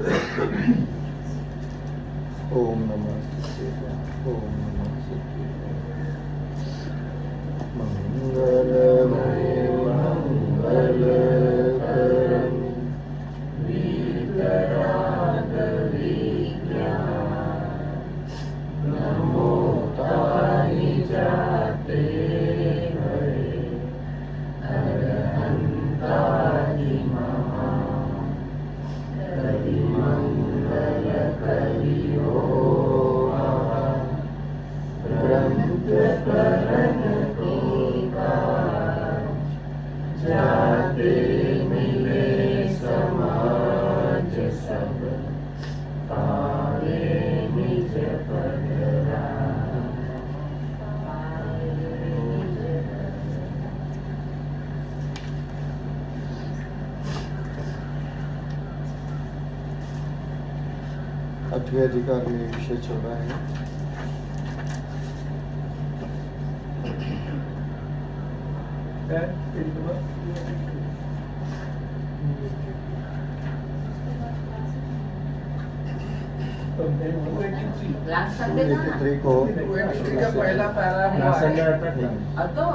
ओम नमः शिवाय। ओम नमः शिवाय। मंगलमय मंगलकरं नमो ताहि जाते हरे अरहंताहि महा करि मंगल करियो ग्रंथ करण को जाते मिले समाज सब पावे निज पद अठवें अधिकार में विषय चल रहा है। लास्ट संडे था ना? 283 को का पहला पैरा हुआ है। अब तो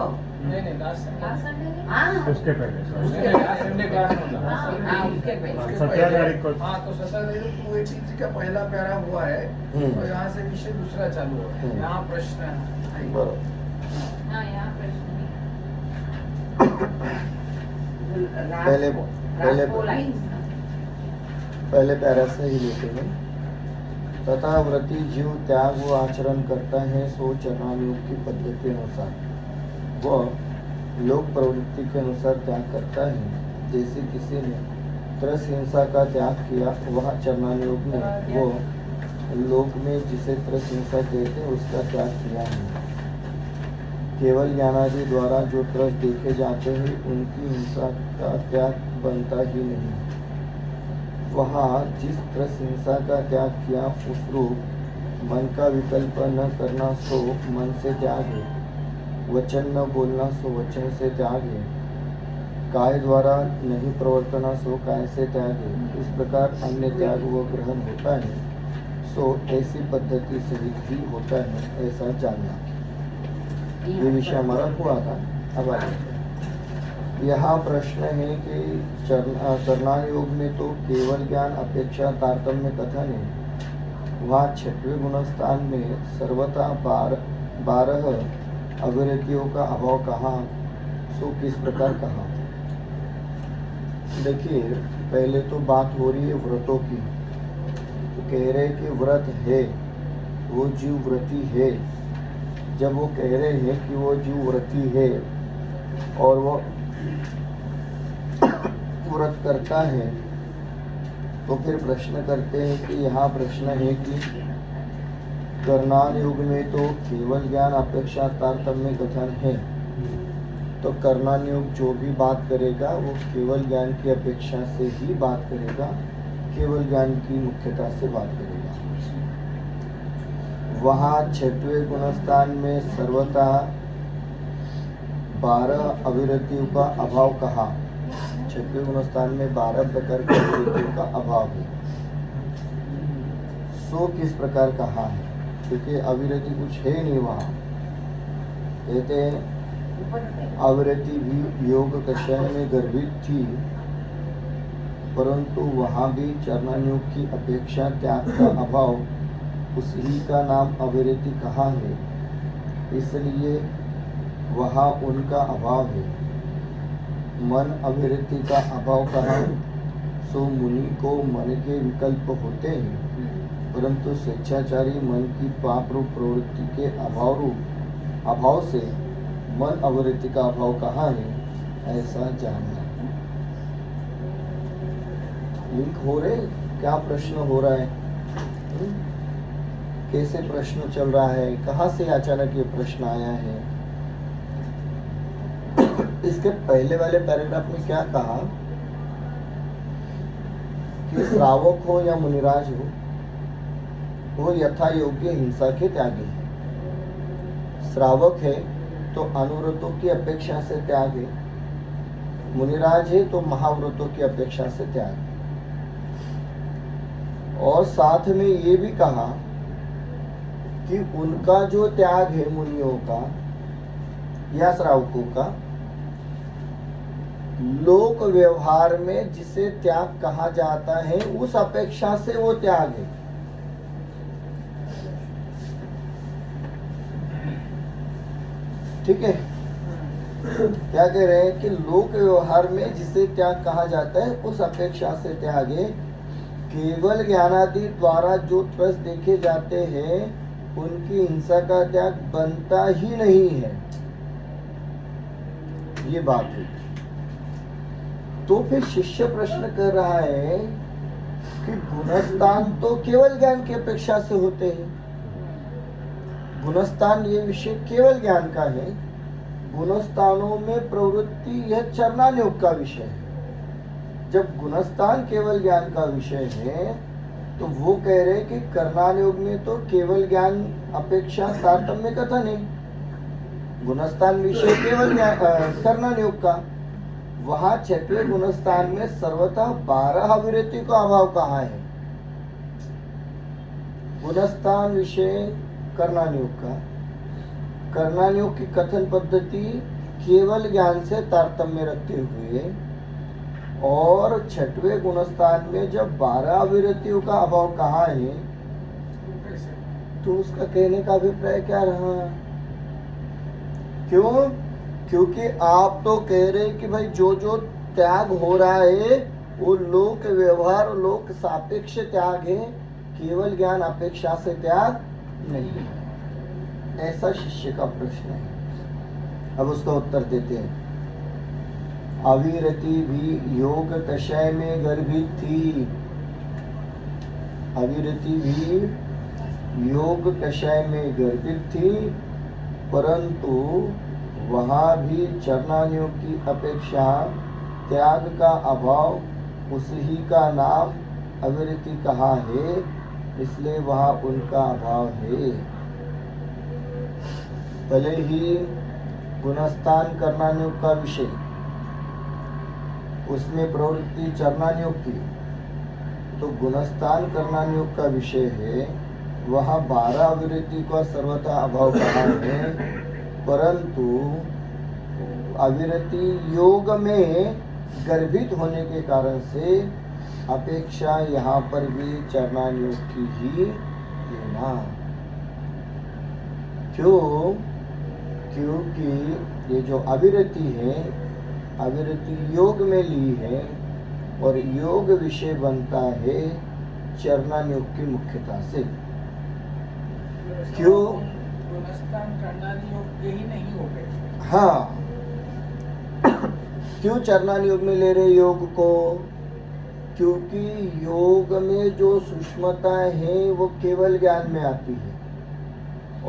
नहीं लास्ट संडे हाँ उसके पहले उसके लास्ट संडे क्लास होगा। हाँ उसके पहले उसके 17 पहले- तारीख को। हाँ तो 17 तारीख को 283 का पहला पैरा हुआ है। तो यहाँ से विषय दूसरा चालू हो गया। यहाँ प्रश्न है। बराबर। हाँ यहाँ प्रश्न पहले पैरा से ही लेते हैं। तथा व्रती जीव त्याग व आचरण करता है सो चरणानुयोग की पद्धति अनुसार वह लोक प्रवृत्ति के अनुसार त्याग करता है। जैसे किसी ने त्रस हिंसा का त्याग किया, वह चरणानुयोग में वो लोक में जिसे त्रस हिंसा कहते हैं उसका त्याग किया है। केवल ज्ञानादि द्वारा जो त्रस देखे जाते हैं उनकी हिंसा का त्याग बनता ही नहीं। वहाँ जिस त्रस हिंसा का त्याग किया उस रूप मन का विकल्प न करना सो मन से त्याग है। वचन न बोलना सो वचन से त्याग है। काय द्वारा नहीं प्रवर्तना सो काय से त्याग है। इस प्रकार अन्य त्याग व ग्रहण होता है सो ऐसी पद्धति से ही होता है, ऐसा जानना। ये विषय हमारा हुआ था। अब आगे यहाँ प्रश्न है कि चरणायोग में तो केवल ज्ञान अपेक्षा तारतम्य कथन है। वहाँ 6वें गुणस्थान में सर्वथा 12 अविरतियों का अभाव कहा, सो किस प्रकार कहा। देखिए पहले तो बात हो रही है व्रतों की। तो कह रहे कि व्रत है, वो जीव व्रती है। जब वो कह रहे हैं कि वो जीव व्रती है और वो व्रत करता है, तो फिर प्रश्न करते हैं कि यहाँ प्रश्न है कि कर्णान युग में तो केवल ज्ञान अपेक्षा तारतम्य कथन है। तो कर्णान युग जो भी बात करेगा वो केवल ज्ञान की अपेक्षा से ही बात करेगा, केवल ज्ञान की मुख्यता से बात करेगा। वहाँ 6वें गुणस्थान में सर्वथा 12 अविरतियों का अभाव कहा। 6वें गुणस्थान में 12 प्रकार की अविरतियों का अभाव है। सो किस प्रकार कहा है, क्योंकि अविरति कुछ है नहीं वहाँ। कहते हैं अविरति भी योग कषाय में गर्भित थी, परंतु वहाँ भी चरणानुयोग की अपेक्षा त्याग का अभाव, उसी का नाम अविरति कहा है, इसलिए वहाँ उनका अभाव है। मन अविरति का अभाव कहा, सो मुनि को मन के विकल्प होते हैं, परंतु स्वेच्छाचारी मन की पाप रूप प्रवृत्ति के अभाव से मन अविरति का अभाव कहा है, ऐसा जानना। लिंक हो रहे, क्या प्रश्न हो रहा है, कैसे प्रश्न चल रहा है, कहाँ से अचानक ये प्रश्न आया है। इसके पहले वाले पैराग्राफ में क्या कहा कि श्रावक हो या मुनिराज हो, वो यथा योग्य हिंसा के त्यागी है। श्रावक है तो अनुव्रतों की अपेक्षा से त्याग है, मुनिराज है तो महाव्रतों की अपेक्षा से त्याग है। और साथ में ये भी कहा कि उनका जो त्याग है मुनियों का या श्रावकों का, लोक व्यवहार में जिसे त्याग कहा जाता है उस अपेक्षा से वो त्याग है। ठीक है, क्या कह रहे हैं कि लोक व्यवहार में जिसे त्याग कहा जाता है उस अपेक्षा से त्याग है। केवल ज्ञानादि द्वारा जो त्रस देखे जाते हैं उनकी हिंसा का त्याग बनता ही नहीं है, ये बात है। तो फिर शिष्य प्रश्न कर रहा है कि गुणस्थान तो केवल ज्ञान की अपेक्षा से होते हैं। गुणस्थान ये विषय केवल ज्ञान का है, गुणस्थानों में प्रवृत्ति यह चरणानुयोग का विषय है। जब गुणस्थान केवल ज्ञान का विषय है तो वो कह रहे कि कर्णानुयोग में तो केवल ज्ञान अपेक्षा तारतम्य कथन है। गुणस्थान विषय केवल कर्णानुयोग का, वहां 6वें गुणस्थान में सर्वतः 12 अविरति का अभाव कहाँ है। गुणस्थान विषय कर्णानुयोग का, कर्णानुयोग की कथन पद्धति केवल ज्ञान से तारतम्य रखते हुए, और 6वें गुणस्थान में जब 12 अविरतियों का अभाव कहाँ है तो उसका कहने का अभिप्राय क्या रहा? क्यों? क्योंकि आप तो कह रहे कि भाई जो जो त्याग हो रहा है वो लोक व्यवहार और लोक सापेक्ष त्याग है, केवल ज्ञान अपेक्षा से त्याग नहीं है। ऐसा शिष्य का प्रश्न है। अब उसका उत्तर देते हैं। अविरति भी योग दशा में गर्भित थी, अविरति भी योग दशा में गर्भित थी, परंतु वहाँ भी चरणानुयोग की अपेक्षा त्याग का अभाव उसी का नाम अविरति कहा है, इसलिए वहाँ उनका अभाव है। भले ही गुणस्थान कर्णानुयोग का विषय, उसमें प्रवृत्ति चरणानुयोग की, तो गुणस्थान कर्णानुयोग का विषय है, वहाँ 12 अविरति का सर्वथा अभाव कहा है, परंतु अविरति योग में गर्भित होने के कारण से अपेक्षा यहाँ पर भी चरणानुयोग की ही लेना। क्यों? क्योंकि ये जो अविरति है, अविरति योग में ली है और योग विषय बनता है चरणानुयोग की मुख्यता से। क्यों? गुणस्थान कर्णानुयोग ही नहीं हो गए। हाँ, क्यों चरणानुयोग में ले रहे योग को? क्योंकि योग में जो सूक्ष्मता है वो केवल ज्ञान में आती है,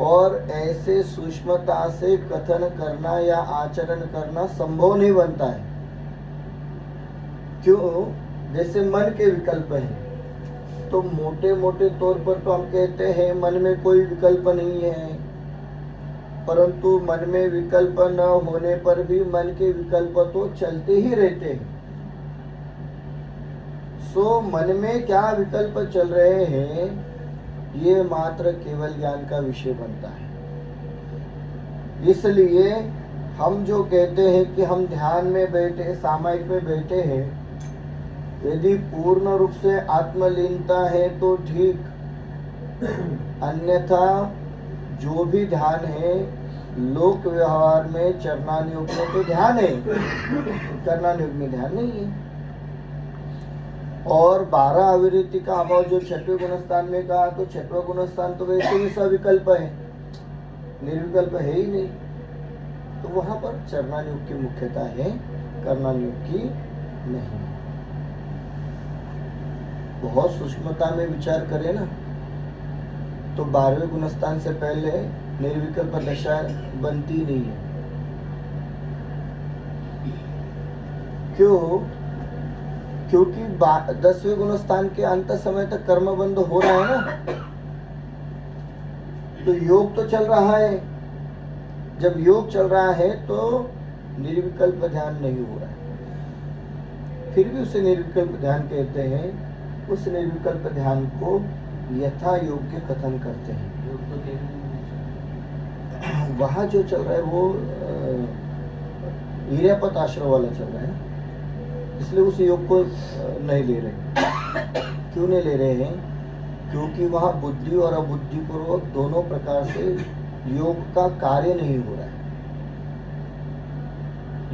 और ऐसे सूक्ष्मता से कथन करना या आचरण करना संभव नहीं बनता है। क्यों? जैसे मन के विकल्प हैं, तो मोटे मोटे तौर पर तो हम कहते हैं मन में कोई विकल्प नहीं है, परंतु मन में विकल्प न होने पर भी मन के विकल्प तो चलते ही रहते हैं। सो मन में क्या विकल्प चल रहे हैं ये मात्र केवल ज्ञान का विषय बनता है। इसलिए हम जो कहते हैं कि हम ध्यान में बैठे, सामायिक में बैठे हैं, यदि पूर्ण रूप से आत्मलीनता है तो ठीक, अन्यथा जो भी ध्यान है लोक व्यवहार में चरणानुयोग में तो ध्यान है, कर्णानुयोग में ध्यान नहीं है। और 12 अविरति का अभाव जो 6वें गुणस्थान में कहा, तो 6वां गुणस्थान तो वैसे ही सविकल्प है, निर्विकल्प है ही नहीं, तो वहां पर चरणानुयोग की मुख्यता है, कर्णानुयोग की नहीं। बहुत सूक्ष्मता में विचार करें ना तो 12वें गुणस्थान से पहले निर्विकल्प दशा बनती नहीं है। क्यों? क्योंकि 10वें गुणस्थान के अंत समय तक कर्म बंध हो रहा है ना, तो योग तो चल रहा है। जब योग चल रहा है तो निर्विकल्प ध्यान नहीं हो रहा है, फिर भी उसे निर्विकल्प ध्यान कहते हैं, उस निर्विकल्प ध्यान को यथा योग्य कथन करते हैं। योग तो देखने वहाँ जो चल रहा है वो इर्यापत आश्रय वाला चल रहा है, इसलिए उस योग को नहीं ले रहे। क्यों नहीं ले रहे हैं? क्योंकि वहाँ बुद्धि और अबुद्धिपूर्वक दोनों प्रकार से योग का कार्य नहीं हो रहा है।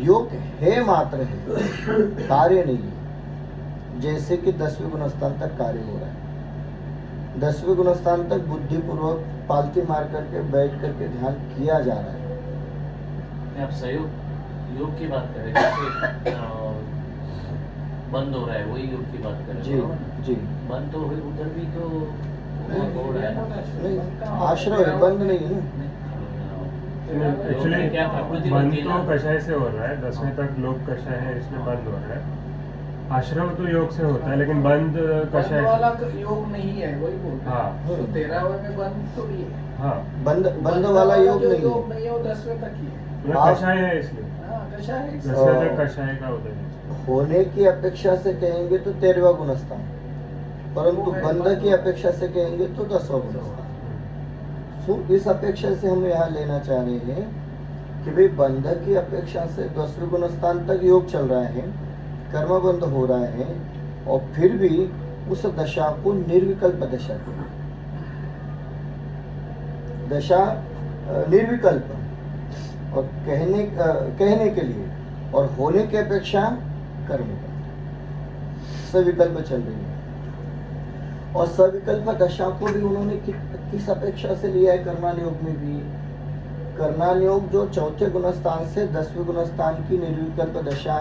योग है मात्र है, कार्य नहीं है। जैसे कि 10वें गुणस्थान तक कार्य हो रहा है, 10वें गुणस्थान तक बुद्धिपूर्वक पालती मार करके बैठ करके ध्यान किया जा रहा है। आप सहयोग योग की बात करें, जैसे बंद हो रहा है वही योग की बात करें। जी जी, बंद तो हुई उधर भी तो हो रहा है। नहीं आश्रय है, बंद नहीं है ना। एक्चुअली क्या प्रकृति बंद बनती है तो ना? कषाय से हो रहा है, 10वीं तक लोग कषाय है इसलिए बंद हो रहा है। आश्रम तो योग से होता है, लेकिन बंद बंद कषाय वाला से। योग नहीं है, वही बोलते हाँ। हैं। तो 13वें में बंद थोड़ी है। हाँ, बंद वाला योग जो नहीं योग है। नहीं है वो 10वें तक ही है। मतलब आप- कषाय है इसलिए हाँ, कषाय है। 10वें तक कषाय का होता है। होने की अपेक्षा से कहेंगे तो 13वां गुणस्थान, परंतु बंध की अपेक्षा से कहेंगे तो 10वां गुणस्थान। तो इस अपेक्षा से हम यहाँ लेना चाह रहे हैं कि भाई बंध की अपेक्षा से 10वें गुणस्थान तक योग चल रहा है, कर्म बंध हो रहा है, और फिर भी उस दशा को निर्विकल्प दशा को दशा निर्विकल्प और कहने के लिए और होने की अपेक्षा कर्म का सविकल्प चल रही है। और सविकल्प दशा को भी उन्होंने किस अपेक्षा से लिया है? कर्मान योग में भी कर्मान योग जो 4थे गुणस्थान से 10वें गुणस्थान की निर्विकल्प दशा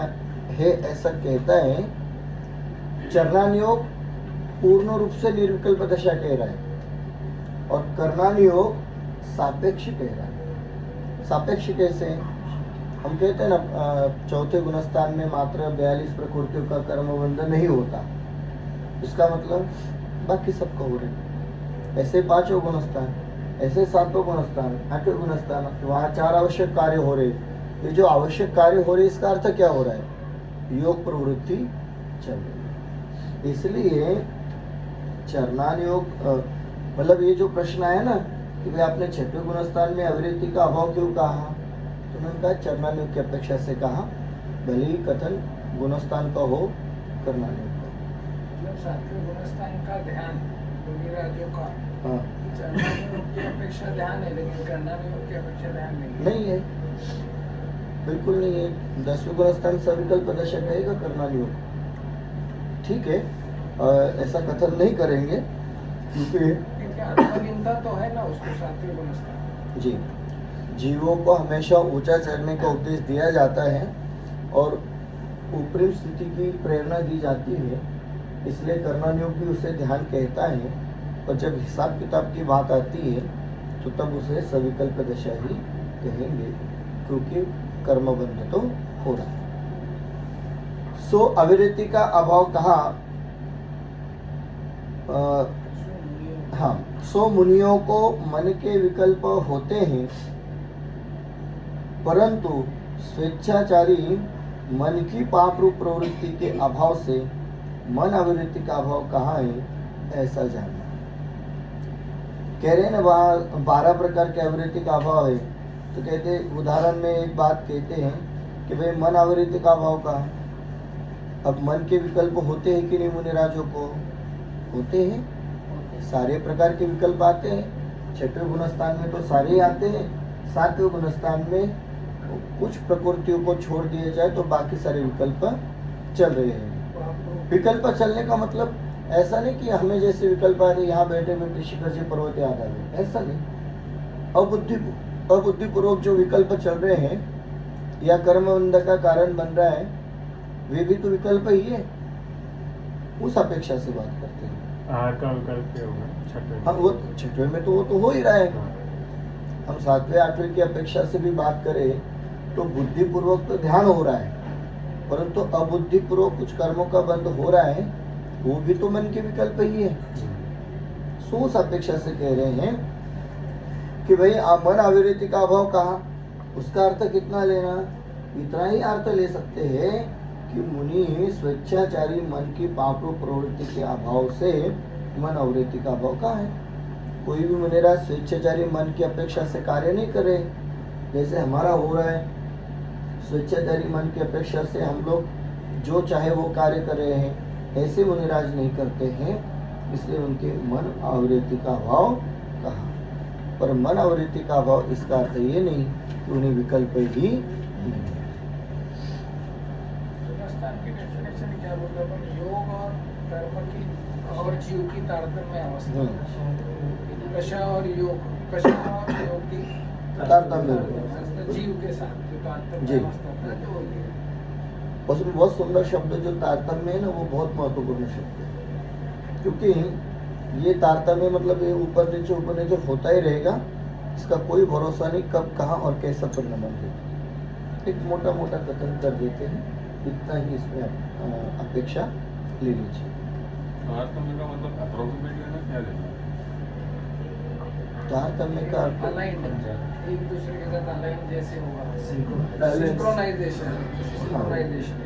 है ऐसा कहता है। चरणान योग पूर्ण रूप से निर्विकल्प दशा कह रहा है और कर्णान योग सापेक्ष कह रहा है। सापेक्ष कैसे? हम कहते हैं ना 4थे गुणस्थान में मात्र 42 प्रकृतियों का कर्मबंध नहीं होता, इसका मतलब बाकी सबका हो रहा है। ऐसे 5वें गुणस्थान, ऐसे 7वें गुणस्थान, 8वें गुणस्थान, वहाँ 4 आवश्यक कार्य हो रहे। ये जो आवश्यक कार्य हो रहे इसका अर्थ क्या हो रहा है? योग प्रवृत्ति चल रही है। इसलिए चरणान योग मतलब ये जो प्रश्न आया ना कि भाई आपने 6वें गुणस्थान में अविरति का अभाव क्यों कहा, तो उन्होंने कहा चरणान योग की अपेक्षा से कहा, भले ही कथन गुणस्थान का हो कर्णान योग का। मतलब 7वें गुणस्थान का ध्यान योगीराजों का हाँ चरणान योग की अपेक्षा ध्यान है, लेकिन कर्णान योग की अपेक्षा ध्यान नहीं है। नहीं है, बिल्कुल नहीं है। 10वें गुणस्थान सविकल्प दशा कहेगा कर्णान योग, ठीक है, ऐसा कथन नहीं करेंगे क्योंकि क्योंकि आत्मनिंदा तो है ना उसको 7वें गुणस्थान। जी जीवों को हमेशा ऊंचा चढ़ने का उपदेश दिया जाता है और ऊपरी स्थिति की प्रेरणा दी जाती है, इसलिए कर्णान योग भी उसे ध्यान कहता है। और जब हिसाब किताब की बात आती है तो तब उसे सविकल्प दशा ही कहेंगे, क्योंकि कर्मबंध तो हो रहा है। सो अविरति का अभाव कहा। हाँ, सो मुनियों को मन के विकल्प होते हैं, परंतु स्वेच्छाचारी मन की पाप रूप प्रवृत्ति के अभाव से मन अविरति का अभाव कहाँ है ऐसा जानना। कह रहे हैं ना 12 प्रकार के अविरति का अभाव है, तो कहते उदाहरण में एक बात कहते हैं कि भाई मन अविरति का अभाव कहाँ है। अब मन के विकल्प होते हैं कि नहीं मुनिराजों को? होते हैं, सारे प्रकार के विकल्प आते हैं। 6वें गुणस्थान में तो सारे ही आते हैं, 7वें गुणस्थान में कुछ प्रकृतियों को छोड़ दिए जाए तो बाकी सारे विकल्प चल रहे हैं। विकल्प चलने का मतलब ऐसा नहीं कि हमें जैसे विकल्प आ रहे यहाँ बैठे बैठे शिखर जी पर्वत याद आ गए, ऐसा नहीं। अबुद्धिपूर्वक जो विकल्प चल रहे हैं या कर्मबंध का कारण बन रहा है, वे भी तो विकल्प ही है, उस अपेक्षा से बात करते हैं। आहार का विकल्प क्या होगा 6वें? हाँ, वो 6वें में तो वो तो हो ही रहा है। हम 7वें 8वें की अपेक्षा से भी बात करें तो बुद्धिपूर्वक तो ध्यान हो रहा है, परंतु अबुद्धिपूर्वक कुछ कर्मों का बंद हो रहा है, वो भी तो मन के विकल्प ही है। सो उस अपेक्षा से कह रहे हैं कि भाई मन अविरति का अभाव कहा, उसका अर्थ कितना लेना? इतना ही अर्थ ले सकते हैं कि मुनि स्वेच्छाचारी मन की पाप प्रवृत्ति के अभाव से मन अवृत्ति का अभाव कहाँ है? कोई भी मुनिराज स्वेच्छाचारी मन की अपेक्षा से कार्य नहीं करे, जैसे हमारा हो रहा है। स्वेच्छाचारी मन की अपेक्षा से हम लोग जो चाहे वो कार्य कर रहे हैं, ऐसे मुनिराज नहीं करते हैं, इसलिए उनके मन आवृत्ति का अभाव कहा। पर मन आवृत्ति का अभाव इसका अर्थ ये नहीं कि उन्हें विकल्प ही नहीं। शून्यस्थान की डेफिनेशन क्या बोलते हैं अपन? योग और कर्म की और जीव की तारतम्य अवस्था। कषा और योग, कषा और योग की तारतम्य अवस्था, जीव के साथ जो तारतम्य जी। अवस्था होता है, वो ये है। उसमें बहुत सुंदर शब्द जो तारतम्य है ना, वो बहुत महत्वपूर्ण शब्द है, क्योंकि ये तारतम्य मतलब ये ऊपर नीचे होता ही रहेगा, इसका कोई भरोसा नहीं कब कहाँ और कैसा परिणाम देगा। एक मोटा मोटा कथन कर देते हैं, इतना ही इसमें अपेक्षा ले लीजिए। तारतम्य का मतलब अप्रोक्सीमेट लेना क्या लेना? तारतम्य का अर्थ अलाइंड, एक दूसरे के साथ अलाइन जैसे होगा, Balance। सिंक्रोनाइजेशन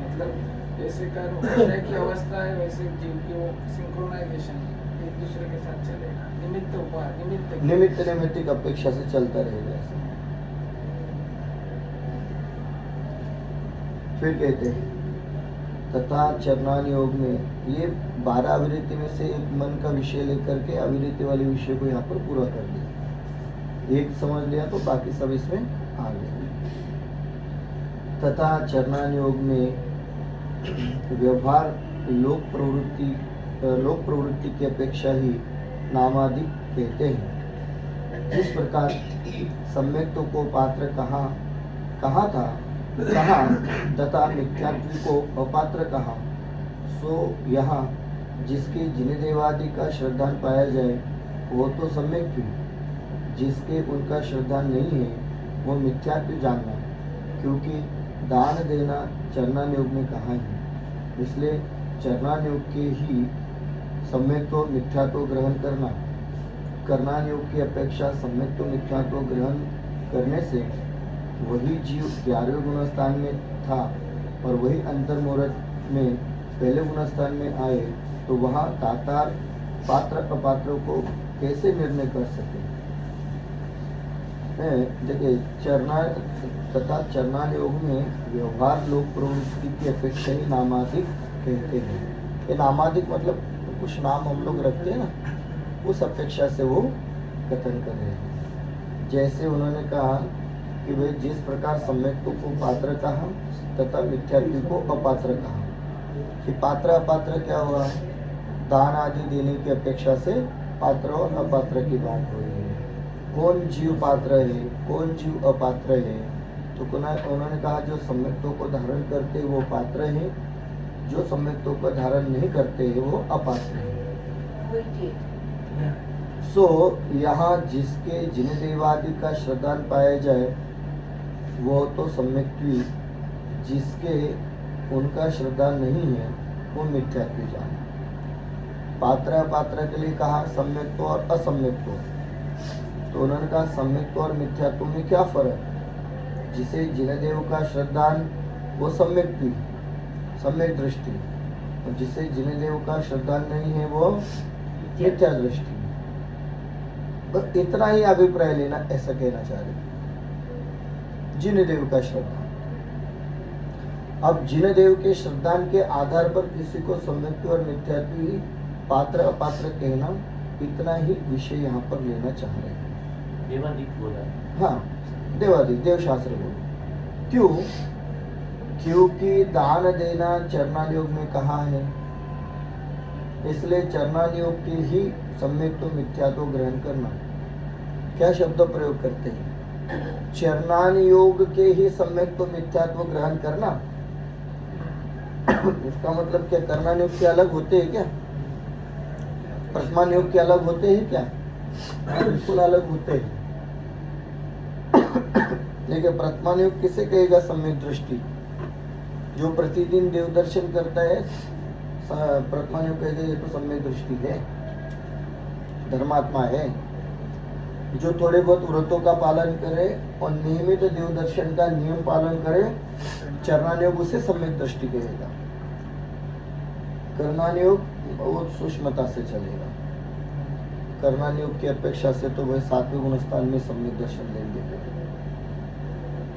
मतलब जैसे कर्म कषाय की अवस्था है, वैसे जीव की वो सिंक्रोनाइजेशन, एक दूसरे के साथ चले, निमित्त उपाय, निमित्त नैमित्तिक अपेक्षा से चलता रहेगा ऐसा। फिर कहते हैं तथा चरणान योग में, ये 12 अविरति में से एक मन का विषय लेकर के अविरति वाले विषय को यहाँ पर पूरा कर दिया। एक समझ लिया तो बाकी सब इसमें आ गया। तथा चरणान योग में व्यवहार लोक प्रवृत्ति की अपेक्षा ही नामादि कहते हैं। जिस प्रकार सम्यक्तों को पात्र कहा था तथा मिथ्यात्व को अपात्र कहा, सो यहाँ जिसके जिनदेवादि का श्रद्धान पाया जाए वो तो सम्यक्ति, जिसके उनका श्रद्धान नहीं है वो मिथ्यात्व जानना, क्योंकि दान देना चरणान योग में कहा है। इसलिए चरणान योग के ही सम्यक्त्व मिथ्यात्व ग्रहण करणान योग की अपेक्षा सम्यक्त्व मिथ्यात्व ग्रहण करने से वही जीव 11वें गुणस्थान में था और वही अंतर्मुहूर्त में पहले गुणस्थान में आए, तो वहाँ तातार पात्र अपात्र को कैसे निर्णय कर सके? देखिए चरणान योग में व्यवहार लोक प्रवृत्ति की अपेक्षा ही नामादिक कहते हैं। ये नामादिक मतलब कुछ नाम हम लोग रखते हैं ना, उस अपेक्षा से वो कथन कर रहे हैं। जैसे उन्होंने कहा कि भाई जिस प्रकार सम्यक्त्व को पात्र कहा तथा मिथ्यात्व को अपात्र कहा, कि पात्र अपात्र क्या हुआ? दान आदि देने की अपेक्षा से पात्र और अपात्र की बात हो रही है। कौन जीव पात्र है, कौन जीव अपात्र है? तो उन्होंने कहा जो सम्यक्त्व को धारण करते हैं वो पात्र है, जो सम्यक्त्व को धारण नहीं करते हैं वो अपात्र है। सो यहाँ जिसके जिनदेवादि का श्रद्धान पाया जाए वो तो सम्यक्त्वी, जिसके उनका श्रद्धा नहीं है वो मिथ्यात्व जान। पात्र अपात्र के लिए कहा सम्यक्त्व और असम्यक्त्व, तो उन्होंने कहा सम्यक्त्व और मिथ्यात्व में क्या फर्क? जिसे जिनदेव का श्रद्धान वो सम्यक्त्वी, सम्यक दृष्टि, और जिसे जिनदेव का श्रद्धान नहीं है वो मिथ्या दृष्टि। बस इतना ही अभिप्राय लेना, ऐसा कहना चाह रहे। जिनदेव का श्रद्धा, अब जिनदेव के श्रद्धान के आधार पर किसी को सम्यक्त्व और मिथ्यात्व पात्र अपात्र कहना, इतना ही विषय यहाँ पर लेना चाह रहे हैं। देवादिक बोला। हाँ, देवादिक, देव शास्त्र बोला। क्यों? क्योंकि दान देना चरणान योग में कहा है, इसलिए चरणान योग के ही सम्यक्त्व मिथ्यात्व ग्रहण करना। क्या शब्द प्रयोग करते हैं? चरणान योग के ही सम्यक्त्व मिथ्यात्व ग्रहण करना। इसका मतलब क्या कर्णान योग के अलग होते हैं क्या? प्रथमान योग के अलग होते हैं क्या? बिल्कुल अलग होते हैं। लेकिन प्रथमान योग किसे कहेगा सम्यक दृष्टि? जो प्रतिदिन देव दर्शन करता है, प्रथमान योग कहेगा ये तो सम्यक दृष्टि है, धर्मात्मा है। जो थोड़े बहुत व्रतों का पालन करे और नियमित देव दर्शन का नियम पालन करे, चरणान योग उसे सम्यक दृष्टि कहेगा। कर्मानि योग बहुत सूक्ष्मता से चलेगा। कर्मानि योग की अपेक्षा से तो वह 7वें गुणस्थान में सम्यक दर्शन लेंगे,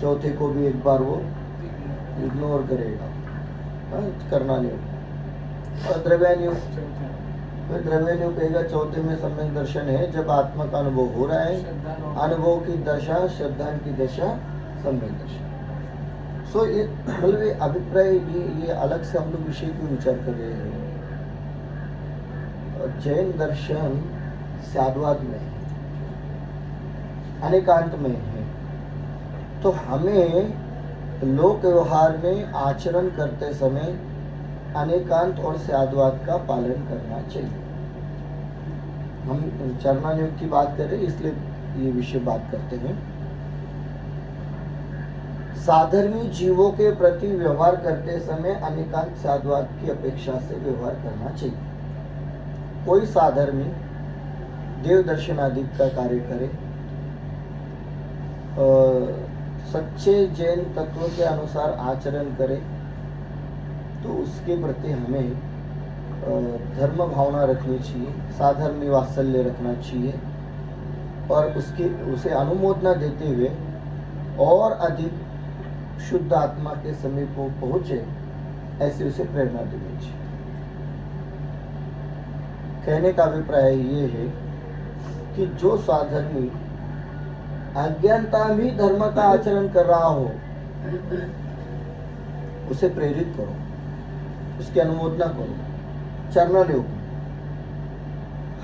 चौथे को भी एक बार वो इग्नोर करेगा। कर्मानि योग और द्रव्यानि योग, फिर द्रव्यानि योग कहेगा चौथे में सम्यक दर्शन है जब आत्मा का अनुभव हो रहा है, अनुभव की दशा श्रद्धा की दशा सम्यक दर्शन। सो ये मतलब ये अभिप्राय ये अलग से हम लोग विषय क्यों विचार कर रहे हैं। जैन दर्शन साधुवाद में है, अनेकांत में है, तो हमें लोक व्यवहार में आचरण करते समय अनेकांत और साधुवाद का पालन करना चाहिए। हम चरणान योग की बात करें इसलिए ये विषय बात करते हैं। साधर्मी जीवों के प्रति व्यवहार करते समय अनेकांत साधुवाद की अपेक्षा से व्यवहार करना चाहिए। कोई साधर्मी देव दर्शन आदि का कार्य करे, सच्चे जैन तत्व के अनुसार आचरण करे, तो उसके प्रति हमें धर्म भावना रखनी चाहिए, साधर्मी वात्सल्य रखना चाहिए और उसे अनुमोदना देते हुए और अधिक शुद्ध आत्मा के समीप वो पहुंचे ऐसे उसे प्रेरणा देनी चाहिए। कहने का अभिप्राय ये है कि जो साधर्मी अज्ञानता में धर्म का आचरण कर रहा हो उसे प्रेरित करो, उसकी अनुमोदना करो, चरण लो।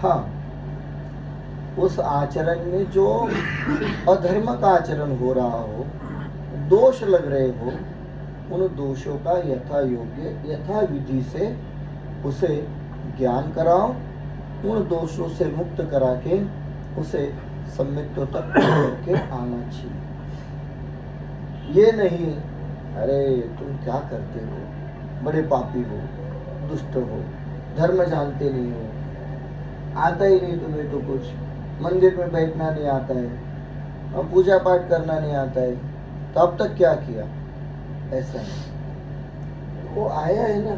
हाँ, उस आचरण में जो अधर्म का आचरण हो रहा हो, दोष लग रहे हो, उन दोषों का यथा योग्य यथा विधि से उसे ज्ञान कराओ, उन दोषों से मुक्त करा के उसे सम्यक्तों तक करके आना चाहिए। ये नहीं अरे तुम क्या करते हो, बड़े पापी हो, दुष्ट हो, धर्म जानते नहीं हो, आता ही नहीं तुम्हें तो कुछ, मंदिर में बैठना नहीं आता है और पूजा पाठ करना नहीं आता है, तो अब तक क्या किया। ऐसा नहीं, वो आया है ना,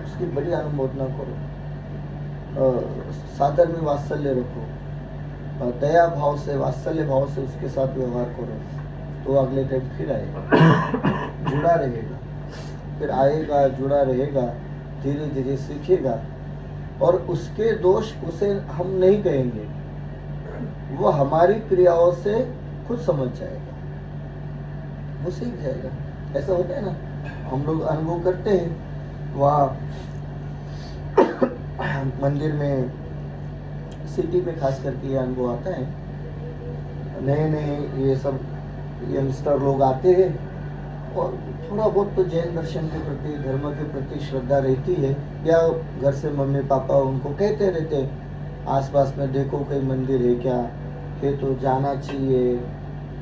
उसकी बड़ी अनुमोदना करो, साधन में वात्सल्य रखो, दया भाव से वात्सल्य भाव से उसके साथ व्यवहार करो, तो अगले टाइम फिर आएगा, जुड़ा रहेगा, फिर आएगा, जुड़ा रहेगा, धीरे धीरे सीखेगा और उसके दोष उसे हम नहीं कहेंगे, वो हमारी क्रियाओं से खुद समझ जाएगा, वो सीख जाएगा। ऐसा होता है ना, हम लोग अनुभव करते हैं, वहाँ मंदिर में सिटी में खास करके ये अनुभव आता है, नए नए ये सब यंगस्टर लोग आते हैं और थोड़ा बहुत तो जैन दर्शन के प्रति, धर्म के प्रति श्रद्धा रहती है, या घर से मम्मी पापा उनको कहते रहते हैं आसपास में देखो कोई मंदिर है क्या, है तो जाना चाहिए।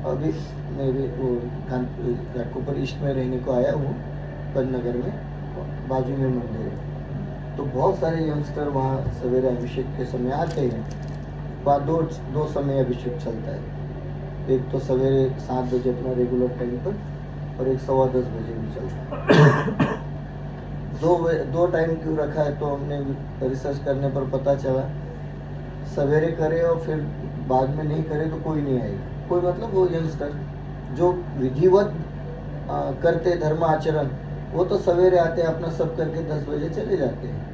अभी मैं भी वो घाटकोपर ईस्ट में रहने को आया हूँ, पदनगर में, बाजू में मंदिर है, तो बहुत सारे यंगस्टर वहाँ सवेरे अभिषेक के समय आते हैं। वहाँ दो समय अभिषेक चलता है, एक तो सवेरे 7 बजे अपना रेगुलर टाइम पर और एक 10:15 बजे भी चलता है। दो टाइम क्यों रखा है, तो हमने रिसर्च करने पर पता चला सवेरे करे और फिर बाद में नहीं करे तो कोई नहीं आएगा। कोई मतलब वो यंगस्टर जो विधिवत करते धर्म आचरण, वो तो सवेरे आते हैं, अपना सब करके 10 बजे चले जाते हैं।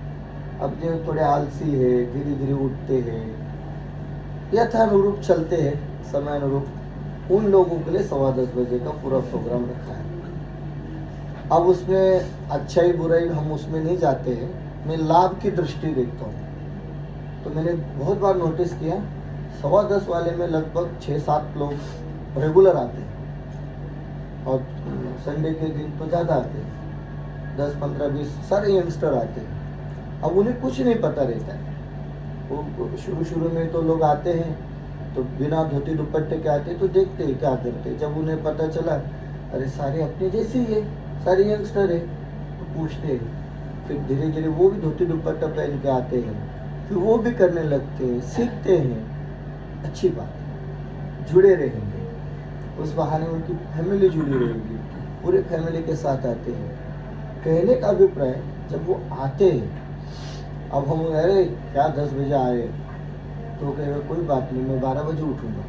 अब जो थोड़े आलसी है, धीरे धीरे उठते हैं, यथानुरूप चलते हैं, समय अनुरूप, उन लोगों के लिए 10:15 बजे का पूरा प्रोग्राम रखा है। अब उसमें अच्छाई बुराई हम उसमें नहीं जाते हैं, मैं लाभ की दृष्टि देखता हूँ। तो मैंने बहुत बार नोटिस किया 10:15 वाले में लगभग 6-7 लोग रेगुलर आते हैं और संडे के दिन तो ज़्यादा आते हैं, 10, 15, 20 सारे यंगस्टर आते हैं। अब उन्हें कुछ नहीं पता रहता है, वो शुरू में तो लोग आते हैं तो बिना धोती दुपट्टे के आते, तो देखते हैं क्या करते। जब उन्हें पता चला अरे सारे अपने जैसे ही है, सारे यंगस्टर है, तो पूछते हैं, फिर धीरे धीरे वो भी धोती दुपट्टा पहन के आते हैं, फिर वो भी करने लगते हैं, सीखते हैं। अच्छी बात है, जुड़े रहेंगे, उस बहाने उनकी फैमिली जुड़ी रहेगी, पूरे फैमिली के साथ आते हैं। कहने का अभिप्राय जब वो आते हैं, अब हम अरे क्या 10 बजे आए, तो कहेगा कोई बात नहीं, मैं 12 बजे उठूंगा।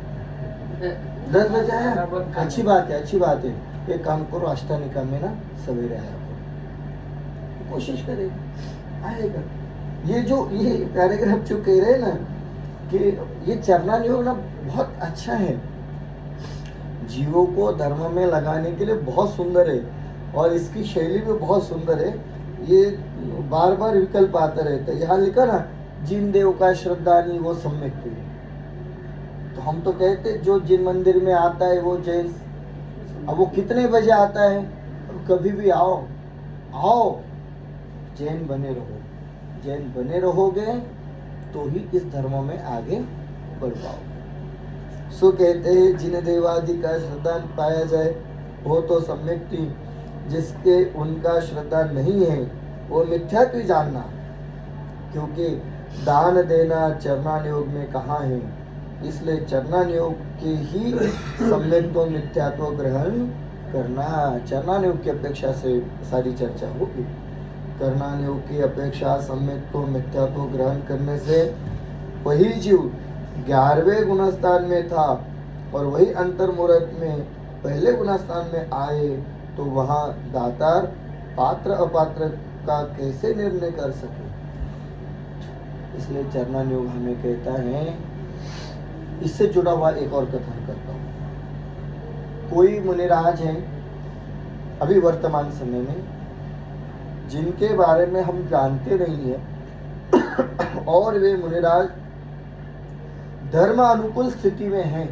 10 बजे आया, अच्छी बात है, अच्छी बात है। एक काम करो, अष्टानिका में ना सवेरे आया करो, कोशिश करेगा, आएगा। ये पैराग्राफ जो कह रहे हैं ना कि ये चरणान योग ना बहुत अच्छा है, जीवों को धर्म में लगाने के लिए बहुत सुंदर है, और इसकी शैली भी बहुत सुंदर है। ये बार बार विकल्प आता रहता है। यहाँ लिखा ना, जिन देव का श्रद्धा नहीं वो सम्यक प्रिय। तो हम तो कहते जो जिन मंदिर में आता है वो जैन, अब वो कितने बजे आता है, कभी भी आओ, जैन बने रहो। जैन बने रहोगे तो ही इस धर्म में आगे बढ़ पाओ। सो कहते हैं जिन देवादि का श्रद्धा पाया जाए वो तो सम्यक थी, जिसके उनका श्रद्धा नहीं है वो मिथ्यात्व जानना, क्योंकि दान देना चरणान योग में कहाँ है, इसलिए चरणान योग के ही सम्यक्त्व मिथ्यात्व ग्रहण करना। चरणान योग की अपेक्षा से सारी चर्चा होगी। चरणान योग की अपेक्षा सम्यक्त्व मिथ्यात्व ग्रहण करने से वही जीव 11वें गुणस्थान में था और वही अंतर्मुहूर्त में पहले गुणस्थान में आए, तो वहाँ दातार पात्र अपात्र का कैसे निर्णय कर सके। इसलिए चरणान योग हमें कहता है, इससे जुड़ा हुआ एक और कथन करता हूँ। कोई मुनिराज हैं अभी वर्तमान समय में, जिनके बारे में हम जानते नहीं है और वे मुनिराज धर्म अनुकूल स्थिति में हैं,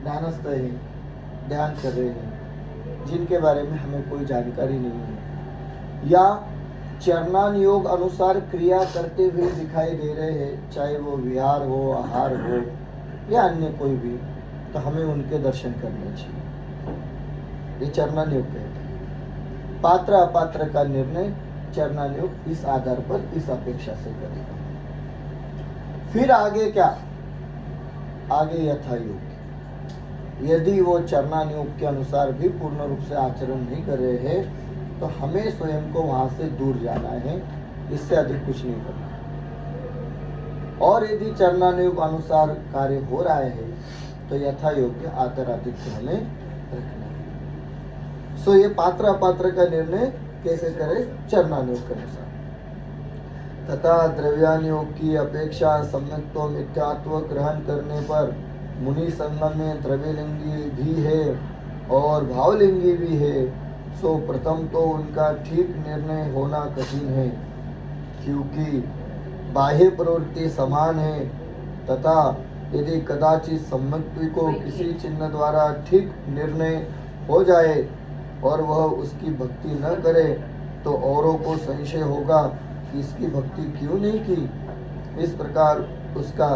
ध्यानस्थ हैं, ध्यान कर रहे हैं, जिनके बारे में हमें कोई जानकारी नहीं है, या चरणान योग अनुसार क्रिया करते हुए दिखाई दे रहे हैं, चाहे वो विहार हो, आहार हो या अन्य कोई भी, तो हमें उनके दर्शन करने चाहिए। ये चरणान योग कहते हैं। पात्र अपात्र का निर्णय चरणान योग इस आधार पर, इस अपेक्षा से करेगा। फिर आगे क्या, आगे यथा योग। यदि वो चरणान योग के अनुसार भी पूर्ण रूप से आचरण नहीं कर रहे हैं, तो हमें स्वयं को वहां से दूर जाना है, इससे अधिक कुछ नहीं करना। और यदि चरणान योग अनुसार कार्य हो रहा है, तो यथा योग के आदरातिथ्य हमें रखना है। सो ये पात्र अपात्र का निर्णय कैसे करें, चरणान योग के अनुसार। तथा द्रव्यान योग की अपेक्षा सम्यक्त्व मिथ्यात्व ग्रहण करने पर मुनि संगम में द्रव्यलिंगी भी है और भावलिंगी भी है, सो प्रथम तो उनका ठीक निर्णय होना कठिन है, क्योंकि बाह्य प्रवृत्ति समान है। तथा यदि कदाचित सम्यक्त्व को किसी चिन्ह द्वारा ठीक निर्णय हो जाए और वह उसकी भक्ति न करे, तो औरों को संशय होगा कि इसकी भक्ति क्यों नहीं की। इस प्रकार उसका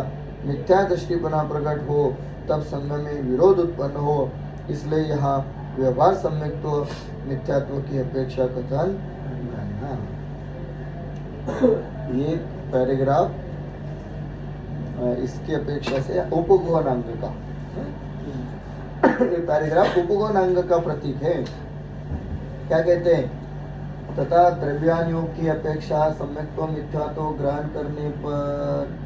मिथ्या दृष्टिपना प्रकट हो, तब संघ में विरोध उत्पन्न हो। इसलिए यहाँ व्यवहार सम्यक्त्व मिथ्यात्व की अपेक्षा कथन करना। ये पैराग्राफ इसकी अपेक्षा से उपगोहनांग का, ये पैराग्राफ उपगोहनांग का प्रतीक है। क्या कहते हैं, तथा द्रव्यान योग की अपेक्षा सम्यक्त्व मिथ्यात्व ग्रहण करने पर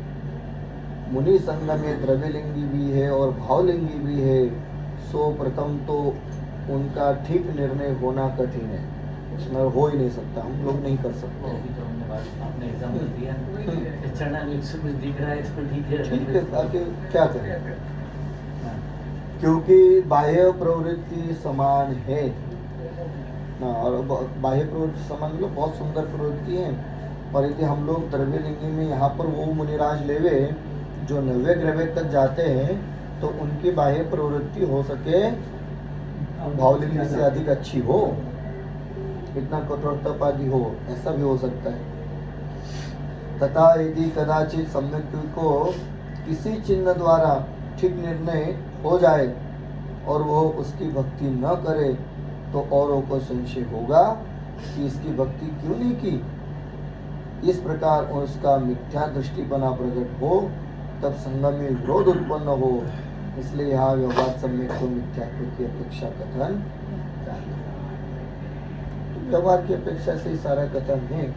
मुनि संघ में द्रव्यलिंगी भी है और भावलिंगी भी है, सो प्रथम तो उनका ठीक निर्णय होना कठिन है। उसमें हो ही नहीं सकता, हम लोग नहीं कर सकते। अभी तो हमने आपने एग्जाम्पल दिया, चरणान योग से कुछ दिख रहा है तो ठीक है, ताकि क्या करें, क्योंकि बाह्य प्रवृत्ति समान है ना, और बाह्य प्रवृत्ति समान मतलब बहुत सुंदर प्रवृत्ति है। और यदि हम लोग द्रव्यलिंगी में यहाँ पर वो मुनिराज लेवे जो 90 ग्रह तक जाते हैं, तो उनकी बाह्य प्रवृत्ति हो सके भावलिंगी से अधिक अच्छी हो, इतना कठोरतापादी हो, ऐसा भी हो सकता है। तथा यदि कदाचित सम्यक्त्व को किसी चिन्ह द्वारा ठीक निर्णय हो जाए और वह उसकी भक्ति न करे, तो औरों को संशय होगा कि इसकी भक्ति क्यों नहीं की। इस प्रकार उसका मिथ्या दृष्टिपना प्रकट हो, तब संघ में विरोध उत्पन्न हो। इसलिए यहाँ व्यवहार सम्यक्त्व मिथ्यात्व की अपेक्षा कथन। व्यवहार की अपेक्षा से ही सारा कथन है।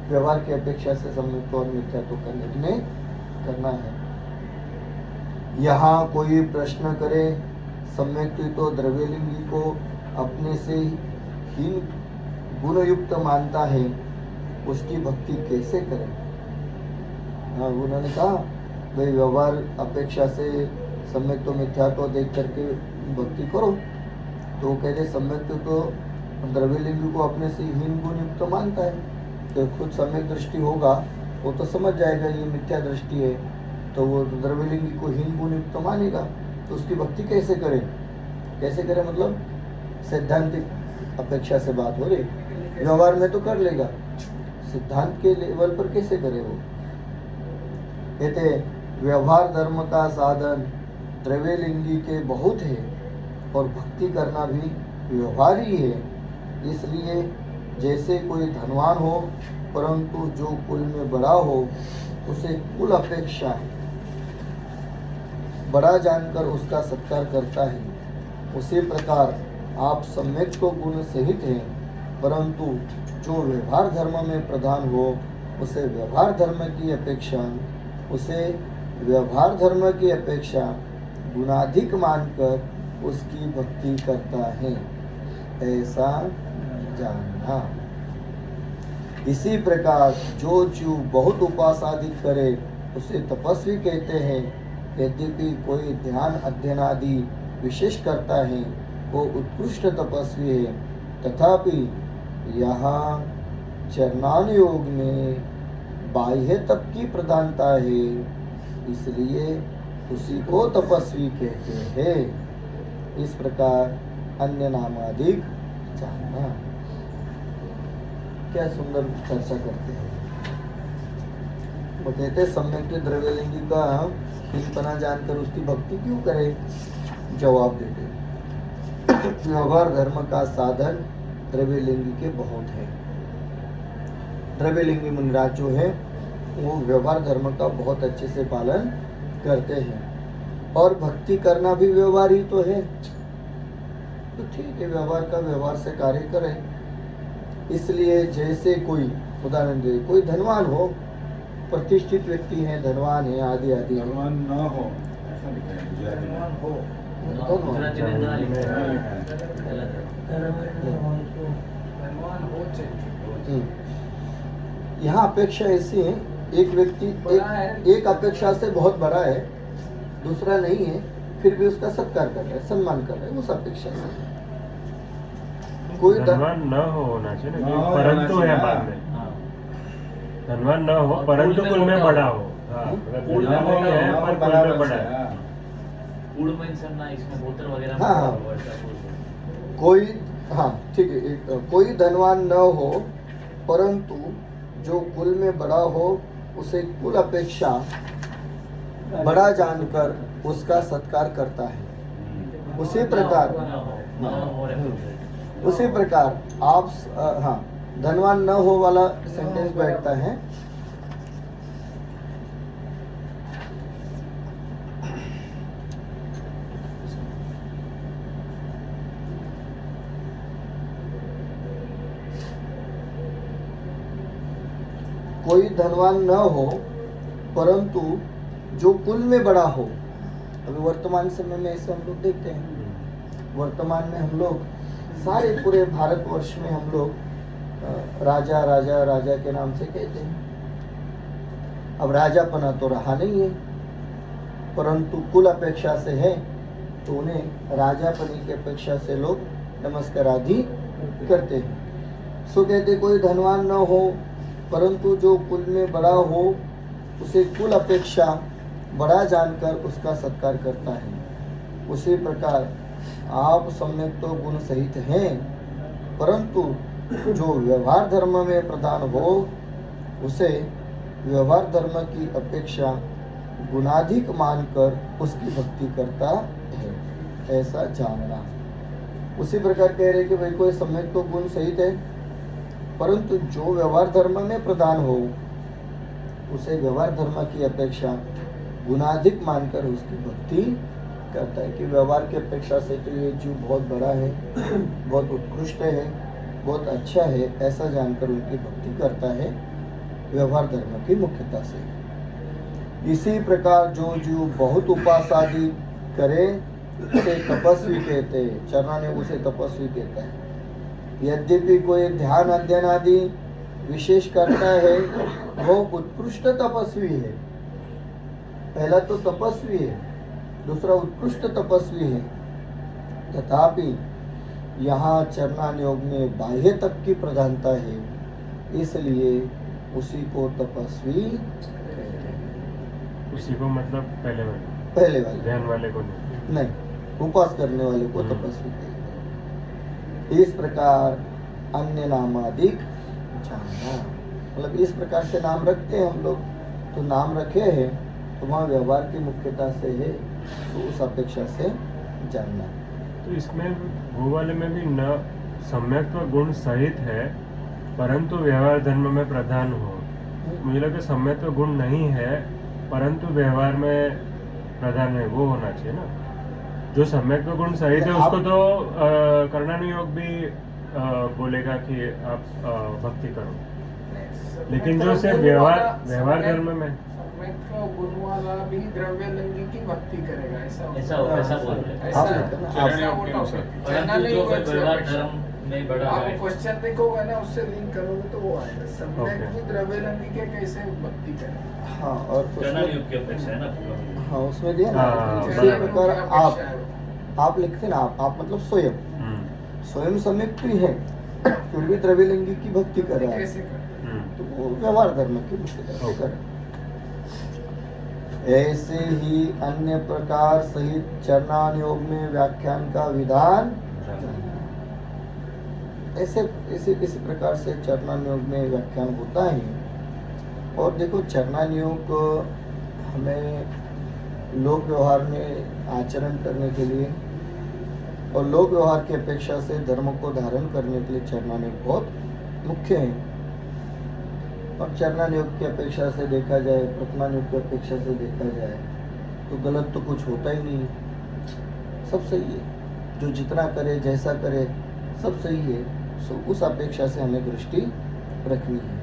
व्यवहार की अपेक्षा से सम्यक्त्व और मिथ्यात्व का निर्णय करना है। यहाँ कोई प्रश्न करे, सम्यक्त्व तो द्रव्यलिंगी को अपने से हीन गुणयुक्त मानता है, उसकी भक्ति कैसे करें? हाँ, उन्होंने कहा भाई व्यवहार अपेक्षा से सम्यक्त्व मिथ्यात्व देख करके भक्ति करो। तो वो कहते सम्यक्त्व तो द्रव्यलिंगी को अपने से हीन गुणयुक्त मानता है, तो खुद सम्यक दृष्टि होगा वो तो समझ जाएगा ये मिथ्या दृष्टि है, तो वो द्रव्यलिंगी को हीन गुणयुक्त मानेगा, तो उसकी भक्ति कैसे करें? कैसे करें मतलब सैद्धांतिक अपेक्षा से बात हो रही, व्यवहार में तो कर लेगा, सिद्धांत के लेवल पर कैसे करे वो? कहते व्यवहार धर्म का साधन द्रव्यलिंगी के बहुत है और भक्ति करना भी व्यवहार ही है। इसलिए जैसे कोई धनवान हो परंतु जो कुल में बड़ा हो उसे कुल अपेक्षा बड़ा जानकर उसका सत्कार करता है, उसी प्रकार आप सम्यक तो गुण सहित हैं परंतु जो व्यवहार धर्म में प्रधान हो उसे व्यवहार धर्म की अपेक्षा गुणाधिक मानकर उसकी भक्ति करता है, ऐसा जानना। इसी प्रकार जो जीव बहुत उपास आदि करे उसे तपस्वी कहते हैं। यद्यपि कोई ध्यान अध्ययन आदि विशेष करता है वो उत्कृष्ट तपस्वी है, तथापि यहाँ चरणानुयोग में बाह्य तप की प्रधानता है, इसलिए उसी को तपस्वी कहते हैं। इस प्रकार अन्य नामादिक जानना। क्या सुंदर चर्चा करते हैं। वो कहते सम्यक द्रव्यलिंगी का हीनपना जानकर उसकी भक्ति क्यों करे? जवाब देते व्यवहार धर्म का साधन द्रव्यलिंगी के बहुत है। द्रव्यलिंगी मुनिराज जो है वो व्यवहार धर्म का बहुत अच्छे से पालन करते हैं और भक्ति करना भी व्यवहार ही तो है, तो ठीक है व्यवहार का व्यवहार से कार्य करें। इसलिए जैसे कोई उदाहरण दे, कोई धनवान हो, प्रतिष्ठित व्यक्ति है, धनवान है आदि आदि, धनवान न हो ऐसा लिखा है गुजराती में। धनवान हो, गुजराती में ना लिखा है, गलत है। धनवान हो चाहिए। यहाँ अपेक्षा ऐसी है, एक व्यक्ति एक अपेक्षा से बहुत बड़ा है, दूसरा नहीं है, फिर भी उसका सत्कार कर रहा है, सम्मान कर रहा है उस अपेक्षा से। कोई धनवान न होना चाहिए ना, न हो परंतु होना है चाहिए, बाद में हाँ। धनवान न हो परंतु कुल में बड़ा हो। हाँ, अगर कुल में धनवान नहीं है पर कुल में बड़ा है। फूड मेंशन ना इसमें बोतल वगैरह हाँ, हाँ। में ऐसा कुछ। कोई हाँ ठीक है, कोई धनवान न हो परंतु जो कुल में बड़ा हो उसे कुल अपेक्षा बड़ा जानकर उसका सत्कार करता है। उसी प्रकार उसी प्रकार आप हाँ धनवान न हो वाला सेंटेंस बैठता है। कोई धनवान न हो परंतु जो कुल में बड़ा हो। अभी वर्तमान समय में ऐसे हम लोग देखते हैं, वर्तमान में हम लोग सारे पूरे भारतवर्ष में हम लोग राजा राजा राजा के नाम से कहते हैं। अब राजापना तो रहा नहीं है, परंतु कुल अपेक्षा से है तो उन्हें राजापनी की अपेक्षा से लोग नमस्कार आदि करते हैं। सो कहते कोई धनवान न हो परंतु जो कुल में बड़ा हो उसे कुल अपेक्षा बड़ा जानकर उसका सत्कार करता है। उसी प्रकार आप सम्यक तो गुण सहित हैं परंतु जो व्यवहार धर्म में प्रधान हो उसे व्यवहार धर्म की अपेक्षा गुणाधिक मानकर उसकी भक्ति करता है, ऐसा जानना। उसी प्रकार कह रहे कि भाई कोई सम्यक तो गुण सहित है परंतु जो व्यवहार धर्म में प्रधान हो उसे व्यवहार धर्म की अपेक्षा गुणाधिक मानकर उसकी भक्ति करता है। कि व्यवहार की अपेक्षा से तो ये जीव बहुत बड़ा है, बहुत उत्कृष्ट है, बहुत अच्छा है ऐसा जानकर उनकी भक्ति करता है व्यवहार धर्म की मुख्यता से। इसी प्रकार जो जीव बहुत उपास आदि करे उसे तपस्वी कहते हैं। चरणाने उसे तपस्वी कहता है। यद्यपि कोई ध्यान अध्ययन आदि विशेष करता है वो उत्कृष्ट तपस्वी है। पहला तो तपस्वी है, दूसरा उत्कृष्ट तपस्वी है। तथापि यहाँ चरणान योग में बाह्य तप की प्रधानता है, इसलिए उसी को तपस्वी कहते हैं। उसी को मतलब पहले वाले ध्यान वाले को नहीं। उपास करने वाले को तपस्वी कहते हैं। इस प्रकार अन्य नामादिक जानना, मतलब इस प्रकार से नाम रखते हैं हम लोग, तो नाम रखे हैं तो वहाँ व्यवहार की मुख्यता से है, तो उस अपेक्षा से जानना। तो इसमें वो वाले में भी न सम्यक्त्व गुण सहित है परंतु व्यवहार धर्म में प्रधान हो। मुझे लगता है सम्यक्त्व गुण नहीं है परंतु व्यवहार में प्रधान है, वो होना चाहिए ना। जो सम्यक्त्व गुण सहित है उसको तो कर्णानुयोग भी बोलेगा कि आप भक्ति करो, लेकिन जो सिर्फ व्यवहार धर्म में गुण वाला भी द्रव्यलिंगी की भक्ति करेगा, ऐसा बोल रहे हैं। चरणाने योग परंतु जो व्यवहार धर्म में बड़ा आप है, क्वेश्चन देखोगे ना, उससे लिंक करोगे तो वो आएगा। सम्यक भी द्रव्यलिंगी के कैसे भक्ति करेगा। हाँ, और कर्णानुयोग की अपेक्षा है ना पूरा। हाँ, उसमें दिया ना। हाँ, इसी प्रकार आप लिखते ना, आप मतलब स्वयं सम्यक भी है फिर भी द्रव्यलिंगी की भक्ति कर रहा है, कैसे करते तो वो व्यवहार धर्म की मुख्यता से करे। ऐसे ही अन्य प्रकार सहित चरणान योग में व्याख्यान का विधान ऐसे इसी प्रकार से चरणान योग में व्याख्यान होता है। और देखो चरणान योग हमें लोक व्यवहार में आचरण करने के लिए और लोक व्यवहार की अपेक्षा से धर्म को धारण करने के लिए चरणान योग बहुत मुख्य है। और चरणान योग की अपेक्षा से देखा जाए, प्रथमान योग की अपेक्षा से देखा जाए तो गलत तो कुछ होता ही नहीं, सब सही है। जो जितना करे जैसा करे सब सही है, सो उस अपेक्षा से हमें दृष्टि रखनी है।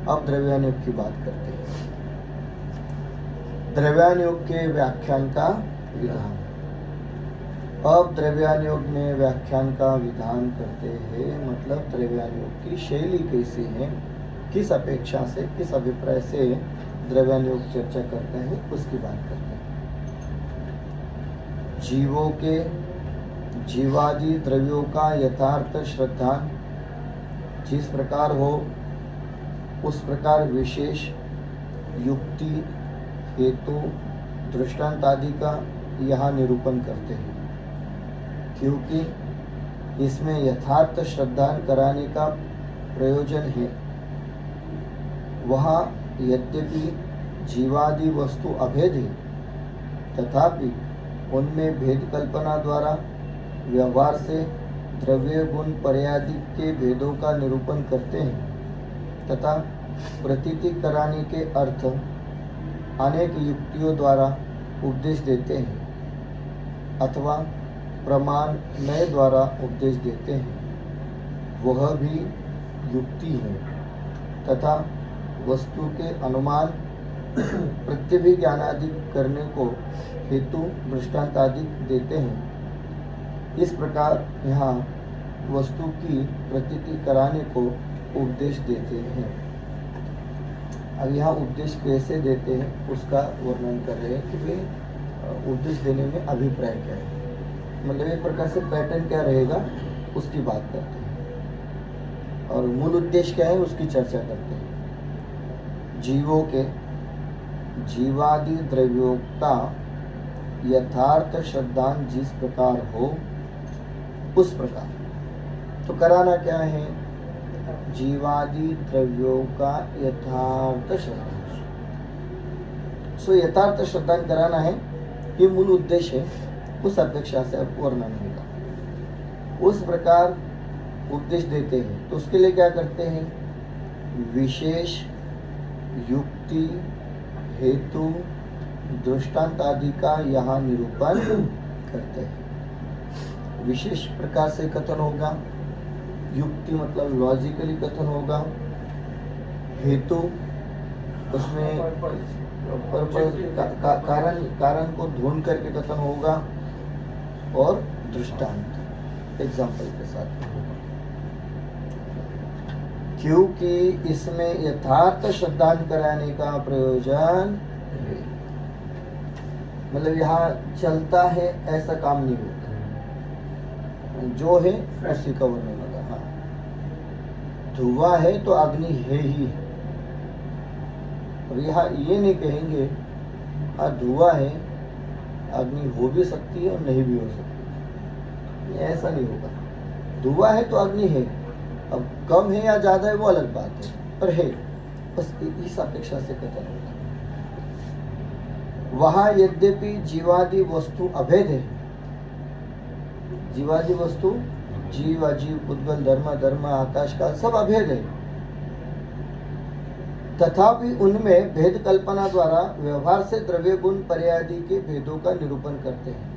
अब द्रव्यान योग की बात करते हैं। द्रव्यान योग के व्याख्यान का विधान। अब द्रव्यान योग में व्याख्यान का विधान करते हैं, मतलब द्रव्यान योग की शैली कैसी है, किस अपेक्षा से, किस अभिप्राय से द्रव्यान योग चर्चा करता है, उसकी बात करते हैं। जीवों के जीवादि द्रव्यों का यथार्थ श्रद्धा जिस प्रकार हो उस प्रकार विशेष युक्ति हेतु दृष्टांत आदि का यहाँ निरूपण करते हैं, क्योंकि इसमें यथार्थ श्रद्धा कराने का प्रयोजन है। वहाँ यद्यपि जीवादि वस्तु अभेद है, तथापि उनमें भेद कल्पना द्वारा व्यवहार से द्रव्य गुण पर्यादि के भेदों का निरूपण करते हैं तथा प्रतीति कराने के अर्थ अनेक युक्तियों द्वारा उपदेश देते हैं अथवा प्रमाण नए द्वारा उपदेश देते हैं। वह भी युक्ति है तथा वस्तु के अनुमान प्रत्यभिज्ञान आदि करने को हेतु दृष्टांत आदि देते हैं। इस प्रकार यहाँ वस्तु की प्रतीति कराने को उपदेश देते हैं। अब यहाँ उपदेश कैसे देते हैं उसका वर्णन कर रहे हैं कि भाई उपदेश देने में अभिप्राय क्या है, मतलब एक प्रकार से पैटर्न क्या रहेगा उसकी बात करते हैं और मूल उद्देश्य क्या है उसकी चर्चा करते हैं। जीवों के जीवादि द्रव्यों का यथार्थ श्रद्धा जिस प्रकार हो उस प्रकार, तो कराना क्या है, जीवादि द्रव्यों का यथार्थ श्रद्धा। सो यथार्थ श्रद्धा कराना है, ये मूल उद्देश्य है, उस अपेक्षा से वर्णन होगा। उस प्रकार उपदेश देते हैं तो उसके लिए क्या करते हैं, विशेष युक्ति हेतु दृष्टांत आदि का यहाँ निरूपण करते हैं। विशेष प्रकार से कथन होगा, युक्ति मतलब लॉजिकली कथन होगा, हेतु उसमें कारण को ढूंढ करके कथन होगा, और दृष्टांत एग्जाम्पल के साथ होगा, क्योंकि इसमें यथार्थ श्रद्धांत कराने का प्रयोजन है। मतलब यहाँ चलता है ऐसा काम नहीं होता, जो है उसी का वर्णन होगा। हाँ, धुआं है तो अग्नि है ही, और यहाँ ये नहीं कहेंगे हाँ धुआं है, अग्नि हो भी सकती है और नहीं भी हो सकती, ऐसा नहीं होगा। धुआं है तो अग्नि है, अब कम है या ज्यादा है वो अलग बात है, पर है, बस इस अपेक्षा से कथन होगा। वहां यद्यपि जीवादि वस्तु अभेद है, जीवादि वस्तु जीव अजीव उद्गल धर्म धर्म आकाश काल सब अभेद है, तथापि उनमें भेद कल्पना द्वारा व्यवहार से द्रव्य गुण पर्यादि के भेदों का निरूपण करते हैं।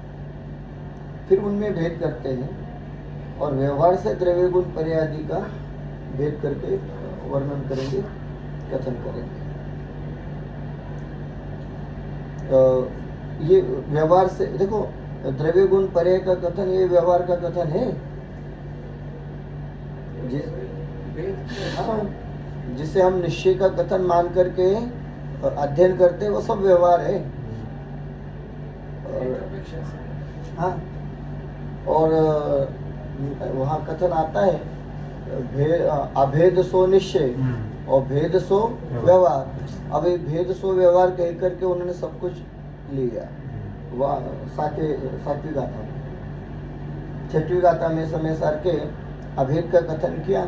फिर उनमें भेद करते हैं और व्यवहार से द्रव्य गुण पर्यादि का भेद करके वर्णन करेंगे, कथन करेंगे। ये व्यवहार से देखो, द्रव्य गुण पर्याय का कथन ये व्यवहार का कथन है। जिसे हम निश्चय का कथन मान करके अध्ययन करते हैं वो सब व्यवहार है। हाँ, और वहाँ कथन आता है अभेद सो निश्चय और भेद सो व्यवहार। अब ये भेद सो व्यवहार कह करके उन्होंने सब कुछ लिया। वह सातवीं गाथा, छठवीं गाथा में समय सार के अभेद का कथन किया,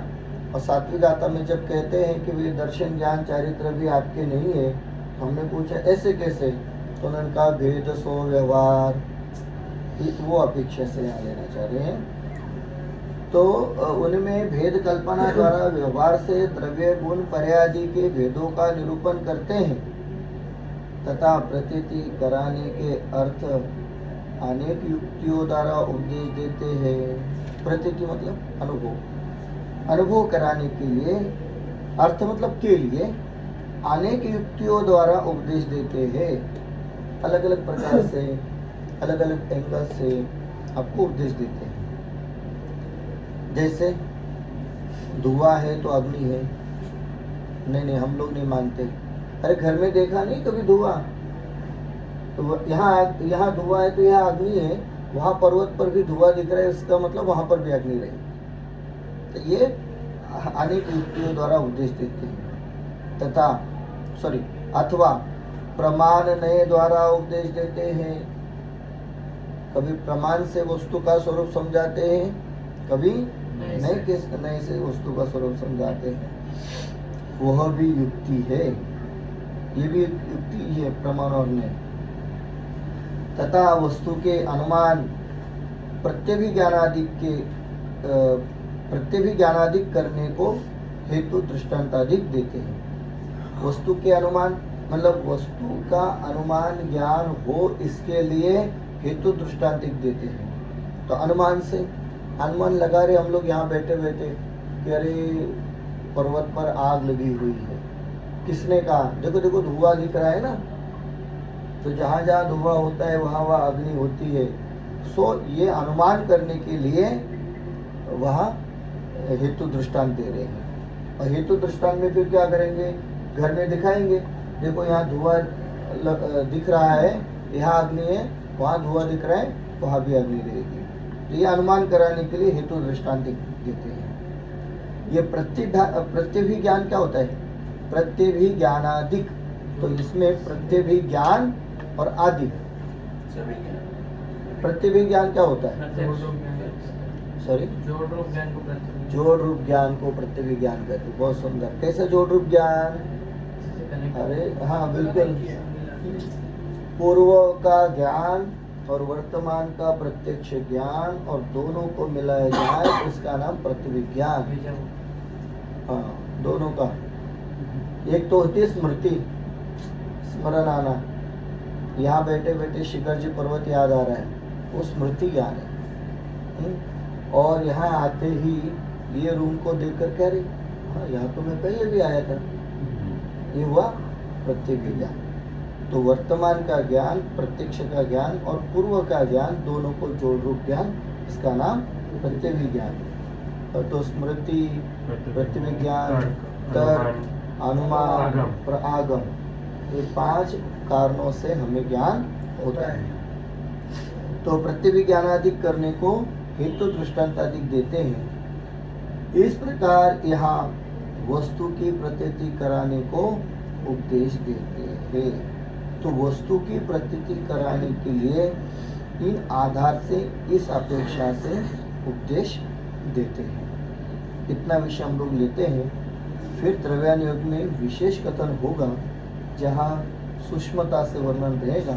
और सातवीं गाथा में जब कहते हैं कि वे दर्शन ज्ञान चारित्र भी आपके नहीं है, तो हमने पूछा ऐसे कैसे, तो उन्होंने कहा भेद सो व्यवहार, वो अपेक्षा से यहाँ लेना चाह रहे हैं। तो उनमें भेद कल्पना द्वारा व्यवहार से द्रव्य गुण पर्यादि के भेदों का निरूपण करते हैं तथा प्रतीति कराने के अर्थ अनेक युक्तियों द्वारा उपदेश देते हैं। प्रतीति मतलब अनुभव, अनुभव कराने के लिए, अर्थ मतलब के लिए अनेक युक्तियों द्वारा उपदेश देते हैं। अलग अलग प्रकार से, अलग अलग एंगल से आपको उपदेश देते हैं। जैसे धुआं है तो अग्नि है, नहीं हम लोग नहीं मानते। अरे घर में देखा नहीं कभी धुआं, तो यहाँ धुआं है तो यहाँ अग्नि है, वहाँ पर्वत पर भी धुआं दिख रहा है, इसका मतलब वहाँ पर भी अग्नि रहेगी। तो ये अनेक युक्तियों द्वारा उपदेश देते हैं अथवा प्रमाण नए द्वारा उपदेश देते हैं। कभी प्रमाण से वस्तु का स्वरूप समझाते हैं, कभी नए से वस्तु का स्वरूप समझाते हैं। वह भी युक्ति है, ये भी युक्ति है प्रमाण और नए। तथा वस्तु के अनुमान प्रत्यभिज्ञानादिक करने को हेतु दृष्टांतादिक देते हैं। वस्तु के अनुमान मतलब वस्तु का अनुमान ज्ञान हो, इसके लिए हेतु दृष्टांतिक देते हैं। तो अनुमान से अनुमान लगा रहे हम लोग यहाँ बैठे बैठे कि अरे पर्वत पर आग लगी हुई है, किसने कहा? देखो देखो धुआं दिख रहा है ना, तो जहाँ जहाँ धुआं होता है वहाँ वहाँ अग्नि होती है। सो ये अनुमान करने के लिए वहाँ हेतु दृष्टांत दे रहे हैं। और हेतु दृष्टांत में फिर क्या करेंगे? घर में दिखाएंगे, देखो यहाँ धुआं दिख रहा है, यहाँ अग्नि है, वहाँ धुआं दिख रहा है, वहाँ भी अग्नि रहेगी। तो ये अनुमान कराने के लिए हेतु दृष्टांत देते हैं। ये प्रत्यभिज्ञान क्या होता है? प्रत्यभिज्ञानादिक, तो इसमें प्रत्यभिज्ञान और आदि। प्रत्यभिज्ञान क्या होता है? सॉरी, जोड़ रूप ज्ञान को प्रत्यभिज्ञान कहते हैं। बहुत सुंदर। कैसे जोड़ रूप ज्ञान? अरे हाँ बिल्कुल, पूर्व का ज्ञान और वर्तमान का प्रत्यक्ष ज्ञान और दोनों को मिलाया जाए तो इसका नाम प्रत्यभिज्ञान। हाँ, दोनों का। एक तो होती है स्मृति, स्मरण आना, यहाँ बैठे बैठे शिखर जी पर्वत याद आ रहा है, वो स्मृति ज्ञान है। और यहाँ आते ही ये रूम को देखकर कह रही हाँ यहाँ तो मैं पहले भी आया था। ये हुआ प्रत्येक ज्ञान। तो वर्तमान का ज्ञान, प्रत्यक्ष का ज्ञान और पूर्व का ज्ञान दोनों को जोड़ रूप ज्ञान, इसका नाम प्रत्येक ज्ञान। और तो स्मृति, प्रतिविज्ञान, तर्क, अनुमान, आगम। आगम, ये 5 कारणों से हमें ज्ञान होता है। तो प्रतिविज्ञानादिक करने को हेतु दृष्टांतादिक देते हैं। इस प्रकार यहाँ वस्तु की प्रतीति कराने को उपदेश देते हैं। तो वस्तु की प्रतीति कराने के लिए इन आधार से, इस अपेक्षा से उपदेश देते हैं। इतना विषय हम लोग लेते हैं। फिर द्रव्यान योग में विशेष कथन होगा, जहाँ सूक्ष्मता से वर्णन रहेगा,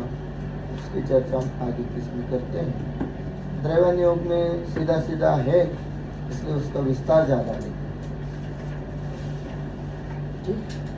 उसकी चर्चा हम आगे किसमें करते हैं। द्रव्यान योग में सीधा सीधा है, इसलिए उसका विस्तार ज़्यादा नहीं। ठीक।